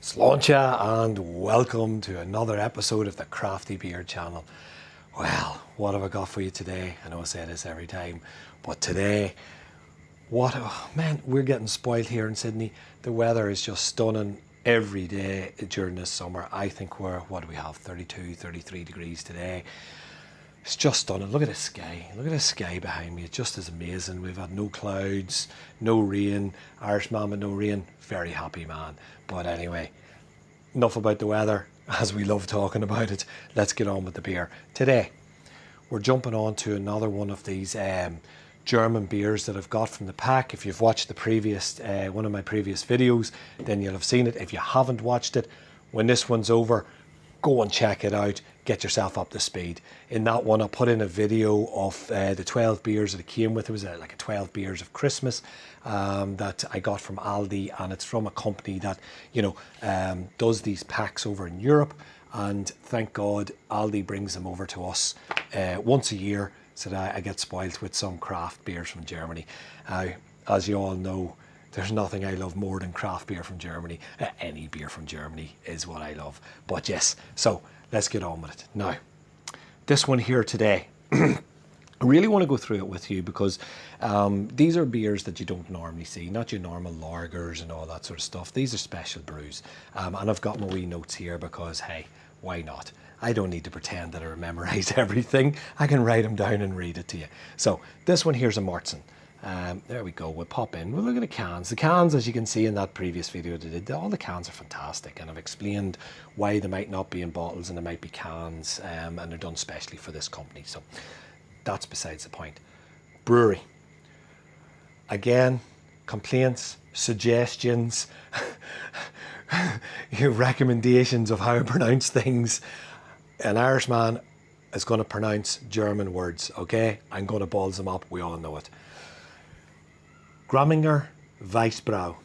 Slainte and welcome to another episode of the Crafty Beer channel. Well, what have I got for you today? I know I say this every time, but today, we're getting spoiled here in Sydney. The weather is just stunning every day during this summer. I think what do we have, 32, 33 degrees today. It's just stunning. Look at this sky. Look at this sky behind me. It just is amazing. We've had no clouds, no rain. Irishman with no rain. Very happy man. But anyway, enough about the weather, as we love talking about it. Let's get on with the beer. Today, we're jumping on to another one of these German beers that I've got from the pack. If you've watched the previous one of my previous videos, then you'll have seen it. If you haven't watched it, when this one's over, go and check it out. Get yourself up to speed. In that one, I put in a video of the 12 beers that it came with. It was like a 12 beers of Christmas that I got from Aldi, and it's from a company that, does these packs over in Europe. And thank God Aldi brings them over to us once a year, so that I get spoiled with some craft beers from Germany. As you all know, there's nothing I love more than craft beer from Germany. Any beer from Germany is what I love. But yes, so let's get on with it. Now, this one here today, I really want to go through it with you because these are beers that you don't normally see, not your normal lagers and all that sort of stuff. These are special brews. And I've got my wee notes here because, hey, why not? I don't need to pretend that I memorize everything. I can write them down and read it to you. So this one here's a Märzen. There we go, we'll pop in. We'll look at the cans. The cans, as you can see in that previous video that I did, all the cans are fantastic, and I've explained why they might not be in bottles and they might be cans, and they're done specially for this company. So that's besides the point. Brewery. Again, complaints, suggestions, recommendations of how to pronounce things. An Irishman is going to pronounce German words, okay? I'm going to balls them up, we all know it. Graminger Märzen.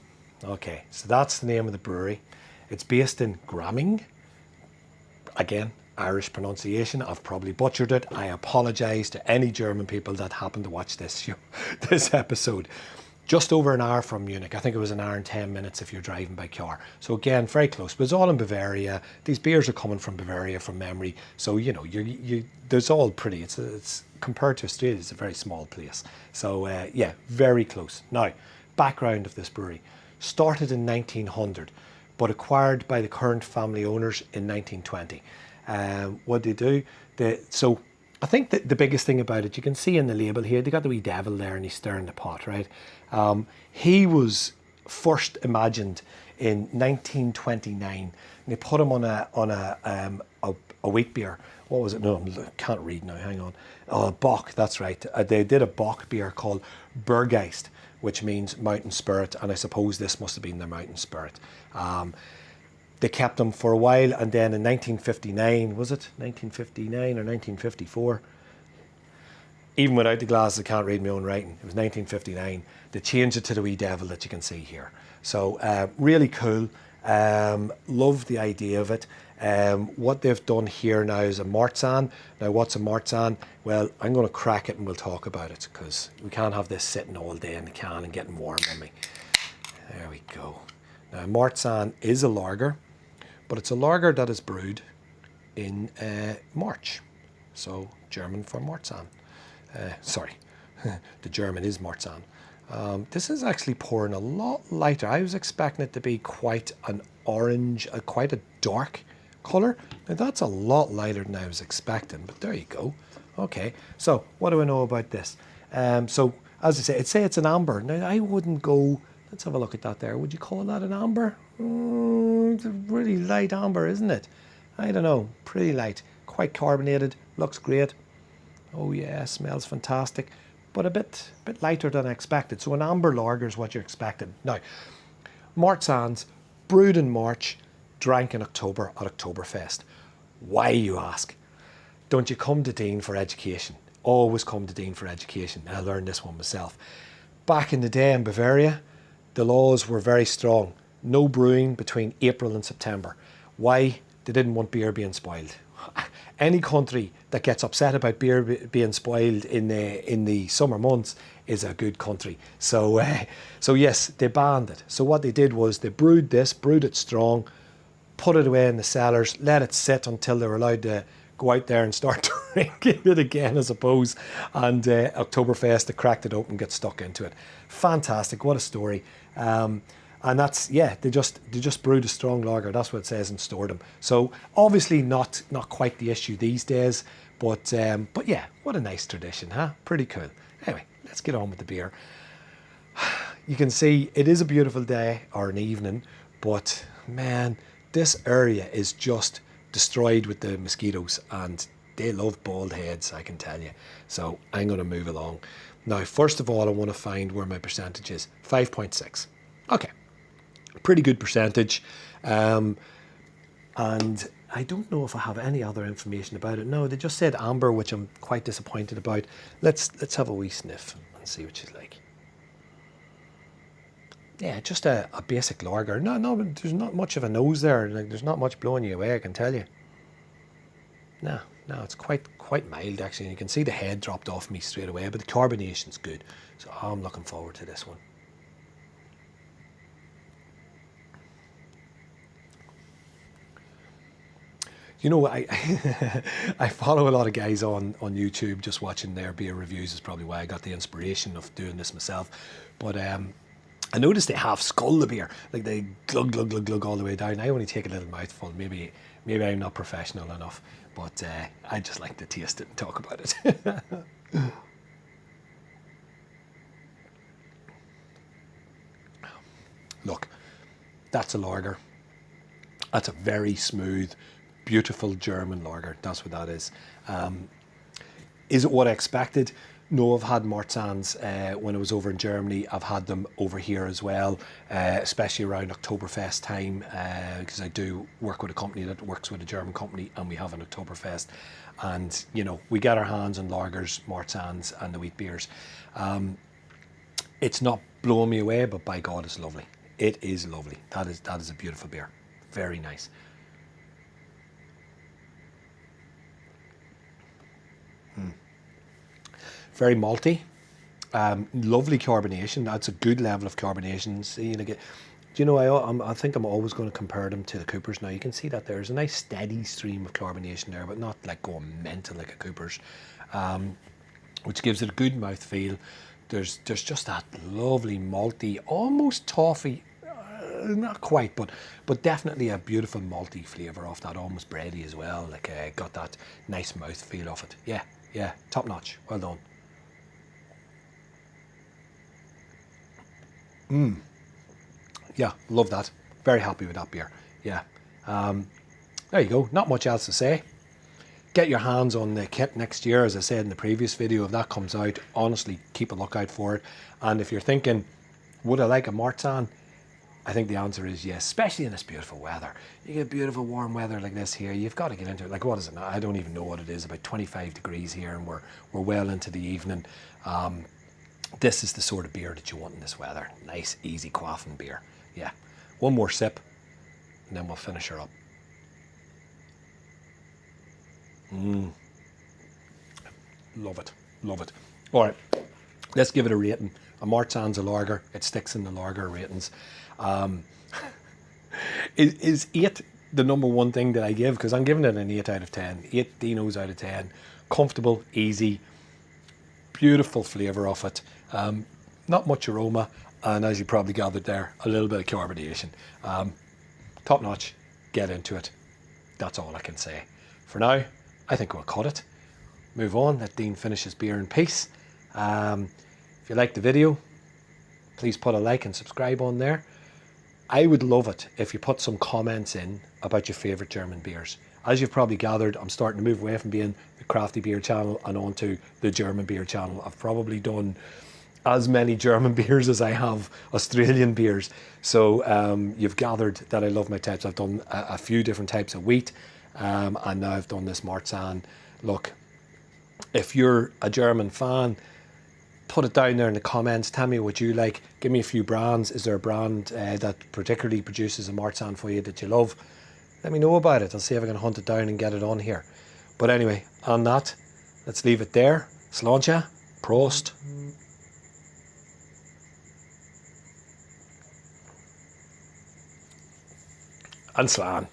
Okay, so that's the name of the brewery. It's based in Graminger. Again, Irish pronunciation. I've probably butchered it. I apologise to any German people that happen to watch this show, this episode. Just over an hour from Munich. I think it was an hour and 10 minutes if you're driving by car. So again, very close. But it's all in Bavaria. These beers are coming from Bavaria from memory. So, there's all pretty. It's compared to Australia, it's a very small place. So, yeah, very close. Now, background of this brewery. Started in 1900, but acquired by the current family owners in 1920. What they do, so I think that the biggest thing about it, you can see in the label here, they got the wee devil there and he's stirring the pot, right? He was first imagined in 1929. And they put him on a wheat beer. What was it? No, I can't read now. Hang on. Oh, Bock. That's right. They did a Bock beer called Berggeist, which means mountain spirit, and I suppose this must have been their mountain spirit. They kept them for a while, and then in 1959, was it 1959 or 1954? Even without the glasses, I can't read my own writing. It was 1959. They changed it to the wee devil that you can see here. So really cool. Love the idea of it. What they've done here now is a Märzen. Now, what's a Märzen? Well, I'm going to crack it and we'll talk about it because we can't have this sitting all day in the can and getting warm on me. There we go. Now, Märzen is a lager, but it's a lager that is brewed in March. So, German for Märzen. Sorry, the German is Märzen. This is actually pouring a lot lighter. I was expecting it to be quite an orange, quite a dark colour. Now that's a lot lighter than I was expecting, but there you go. Okay, so what do I know about this? So as I say, I'd say it's an amber. Now I wouldn't go, let's have a look at that there. Would you call that an amber? It's a really light amber, isn't it? I don't know, pretty light, quite carbonated, looks great. Oh yeah, smells fantastic, but a bit lighter than I expected. So an amber lager is what you're expecting. Now, Märzens, brewed in March, drank in October at Oktoberfest. Why, you ask? Don't you come to Dean for education? Always come to Dean for education. I learned this one myself. Back in the day in Bavaria, the laws were very strong. No brewing between April and September. Why? They didn't want beer being spoiled. Any country that gets upset about beer being spoiled in the summer months is a good country. So yes, they banned it. So what they did was they brewed it strong, put it away in the cellars, let it sit until they're allowed to go out there and start drinking it again, I suppose. And Oktoberfest, they cracked it open, get stuck into it. Fantastic, what a story. And that's, yeah, they just brewed a strong lager. That's what it says, and stored them. So obviously not quite the issue these days, but yeah, what a nice tradition, huh? Pretty cool. Anyway, let's get on with the beer. You can see it is a beautiful day or an evening, but man, this area is just destroyed with the mosquitoes, and they love bald heads, I can tell you. So I'm going to move along. Now, first of all, I want to find where my percentage is. 5.6. Okay, pretty good percentage. And I don't know if I have any other information about it. No, they just said amber, which I'm quite disappointed about. Let's have a wee sniff and see what she's like. Yeah, just a basic lager. No, there's not much of a nose there. Like, there's not much blowing you away, I can tell you. No, it's quite mild actually. And you can see the head dropped off me straight away, but the carbonation's good. So I'm looking forward to this one. You know, I I follow a lot of guys on YouTube, just watching their beer reviews is probably why I got the inspiration of doing this myself. But I noticed they half scull the beer, like they glug all the way down. I only take a little mouthful. Maybe I'm not professional enough, but I just like to taste it and talk about it. Look, that's a lager. That's a very smooth, beautiful German lager. That's what that is. Is it what I expected? No, I've had Märzens when I was over in Germany. I've had them over here as well, especially around Oktoberfest time, because I do work with a company that works with a German company, and we have an Oktoberfest. And, you know, we get our hands on lagers, Märzens, and the wheat beers. It's not blowing me away, but by God, it's lovely. It is lovely. That is a beautiful beer. Very nice. Very malty, lovely carbonation. That's a good level of carbonation. See, like, do you know, I think I'm always going to compare them to the Coopers. Now you can see that there's a nice steady stream of carbonation there, but not like going mental like a Coopers, which gives it a good mouth feel. There's just that lovely malty, almost toffee, not quite, but definitely a beautiful malty flavour off that, almost bready as well. Like got that nice mouth feel off it. Yeah, top notch. Well done. Yeah, love that. Very happy with that beer. Yeah. There you go. Not much else to say. Get your hands on the kit next year, as I said in the previous video. If that comes out, honestly, keep a lookout for it. And if you're thinking, would I like a Märzen? I think the answer is yes, especially in this beautiful weather. You get beautiful warm weather like this here, you've got to get into it. Like, what is it now? I don't even know what it is, about 25 degrees here, and we're well into the evening. This is the sort of beer that you want in this weather. Nice, easy quaffing beer. Yeah. One more sip, and then we'll finish her up. Love it. All right, let's give it a rating. A Märzens, a lager. It sticks in the lager ratings. Is 8 the number one thing that I give? Because I'm giving it an 8 out of 10. 8 Dinos out of 10. Comfortable, easy, beautiful flavour off it. Not much aroma, and as you probably gathered there, a little bit of carbonation. Top notch. Get into it. That's all I can say. For now, I think we'll cut it. Move on. Let Dean finish his beer in peace. If you liked the video, please put a like and subscribe on there. I would love it if you put some comments in about your favourite German beers. As you've probably gathered, I'm starting to move away from being the crafty beer channel and onto the German beer channel. I've probably done as many German beers as I have Australian beers. So you've gathered that I love my types. I've done a few different types of wheat, and now I've done this Märzen. Look, if you're a German fan, put it down there in the comments. Tell me what you like. Give me a few brands. Is there a brand that particularly produces a Märzen for you that you love? Let me know about it. I'll see if I can hunt it down and get it on here. But anyway, on that, let's leave it there. Slainte, Prost. And Slan.